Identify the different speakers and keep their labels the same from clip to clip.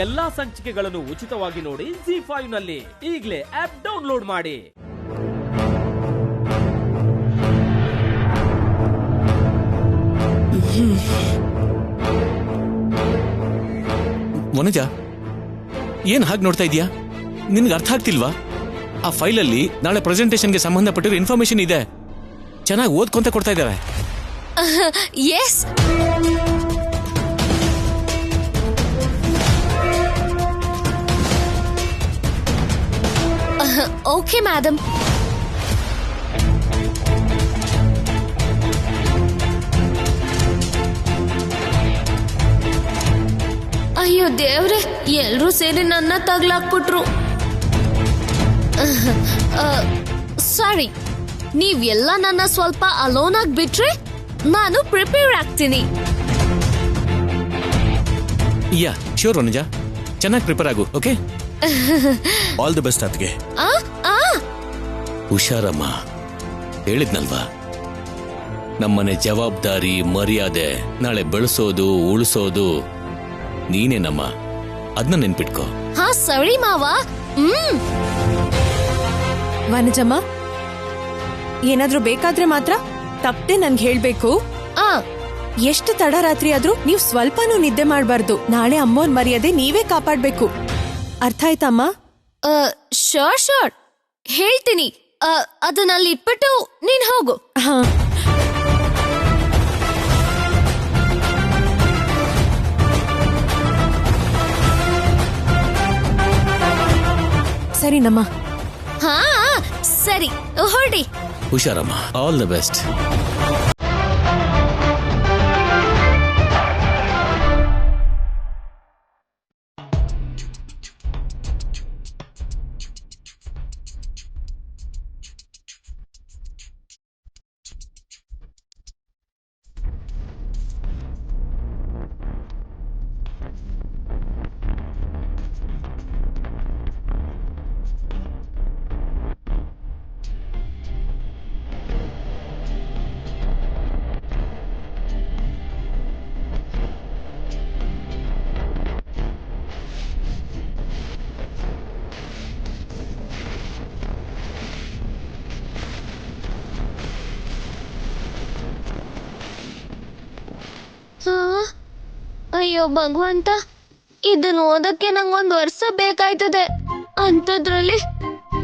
Speaker 1: ಎಲ್ಲಾ ಸಂಚಿಕೆಗಳನ್ನು ಉಚಿತವಾಗಿ ನೋಡಿ ZEE5 ನಲ್ಲಿ. ಈಗಲೇ ಆಪ್ ಡೌನ್ಲೋಡ್ ಮಾಡಿ.
Speaker 2: ವನಜ, ಏನ್ ಹಾಗೆ ನೋಡ್ತಾ ಇದೀಯಾ? ನಿನ್ಗೆ ಅರ್ಥ ಆಗ್ತಿಲ್ವಾ? ಆ ಫೈಲಲ್ಲಿ ನಾಳೆ ಪ್ರೆಸೆಂಟೇಷನ್ಗೆ ಸಂಬಂಧಪಟ್ಟಿರೋ ಇನ್ಫಾರ್ಮೇಶನ್ ಇದೆ. ಚೆನ್ನಾಗಿ ಓದ್ಕೊಂತ ಕೊಡ್ತಾ ಇದ್ದಾರೆ.
Speaker 3: Yes, okay madam. ಅಯ್ಯೋ ದೇವ್ರೆ, ಎಲ್ರೂ ಸೇರಿ ನನ್ನ ತಗ್ಲಾಕ್ಬಿಟ್ರು. ಸಾರಿ, ನೀವೆಲ್ಲ ನನ್ನ ಸ್ವಲ್ಪ ಅಲೋನ್ ಆಗಿ ಬಿಟ್ರೆ ನಾನು ಪ್ರಿಪೇರ್ ಆಗ್ತೀನಿ.
Speaker 2: ಯಾ ಶ್ಯೂರ್ ವನಜ, ಚೆನ್ನಾಗಿ ಪ್ರಿಪೇರ್ ಆಗು. Okay,
Speaker 4: all the best. ಅದ್ಗೆ
Speaker 2: ಹುಷಾರಮ್ಮ. ಹೇಳಿದ್ನಲ್ವಾ, ನಮ್ಮನೆ ಜವಾಬ್ದಾರಿ ಮರ್ಯಾದೆ ನಾಳೆ ಬೆಳೆಸೋದು ಉಳಿಸೋದು ನೀನೇನಮ್ಮ. ಅದನ್ನ ನೆನ್ಪಿಟ್ಕೋ.
Speaker 3: ಹಾ ಸರಿ ಮಾವ.
Speaker 5: ವನಜಮ್ಮ, ಏನಾದ್ರೂ ಬೇಕಾದ್ರೆ ಮಾತ್ರ ತಪ್ಪದೆ ನನ್ಗೆ ಹೇಳ್ಬೇಕು. ಎಷ್ಟು ತಡರಾತ್ರಿ ಆದ್ರೂ ನೀವ್ ಸ್ವಲ್ಪನೂ ನಿದ್ದೆ ಮಾಡ್ಬಾರ್ದು. ನಾಳೆ ಅಮ್ಮೋನ್ ಮರ್ಯಾದೆ ನೀವೇ ಕಾಪಾಡ್ಬೇಕು. ಅರ್ಥ ಆಯ್ತಮ್ಮ?
Speaker 3: ಶೋರ್ ಶೋರ್, ಹೇಳ್ತೀನಿ. ಅದನ್ನಲ್ಲಿ ಇಟ್ಬಿಟ್ಟು ನೀನ್ ಹೋಗು.
Speaker 5: ಹಾ, ಸರಿನಮ್ಮ.
Speaker 3: ಹಾ ಸರಿ, ಹೊರಡಿ.
Speaker 2: ಹುಷಾರಮ್ಮ. All the best.
Speaker 3: ಅಯ್ಯೋ ಭಗವಂತ, ಇದನ್ನ ಓದಕ್ಕೆ ನಂಗೊಂದು ವರ್ಷ ಬೇಕಾಯ್ತದೆ. ಅಂತದ್ರಲ್ಲಿ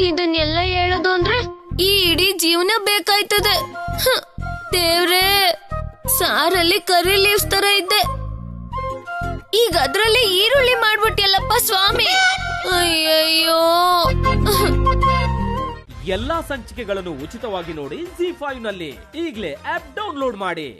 Speaker 3: ಇದನ್ನೆಲ್ಲ ಹೇಳೋದು ಅಂದ್ರೆ ಈ ಇಡೀ ಜೀವನ ಬೇಕಾಯ್ತದೆ. ದೇವ್ರೇ, ಸಾರಲ್ಲಿ ಕರಿ ಲೀವ್ಸ್ ತರ ಇದ್ದೆ, ಈಗ ಅದ್ರಲ್ಲಿ ಈರುಳ್ಳಿ ಮಾಡ್ಬಿಟ್ಟಿಯಲ್ಲಪ್ಪ ಸ್ವಾಮಿ. ಅಯ್ಯಯ್ಯೋ.
Speaker 1: ಎಲ್ಲಾ ಸಂಚಿಕೆಗಳನ್ನು ಉಚಿತವಾಗಿ ನೋಡಿ ZEE5 ನಲ್ಲಿ. ಈಗಲೇ ಆಪ್ ಡೌನ್ಲೋಡ್ ಮಾಡಿ.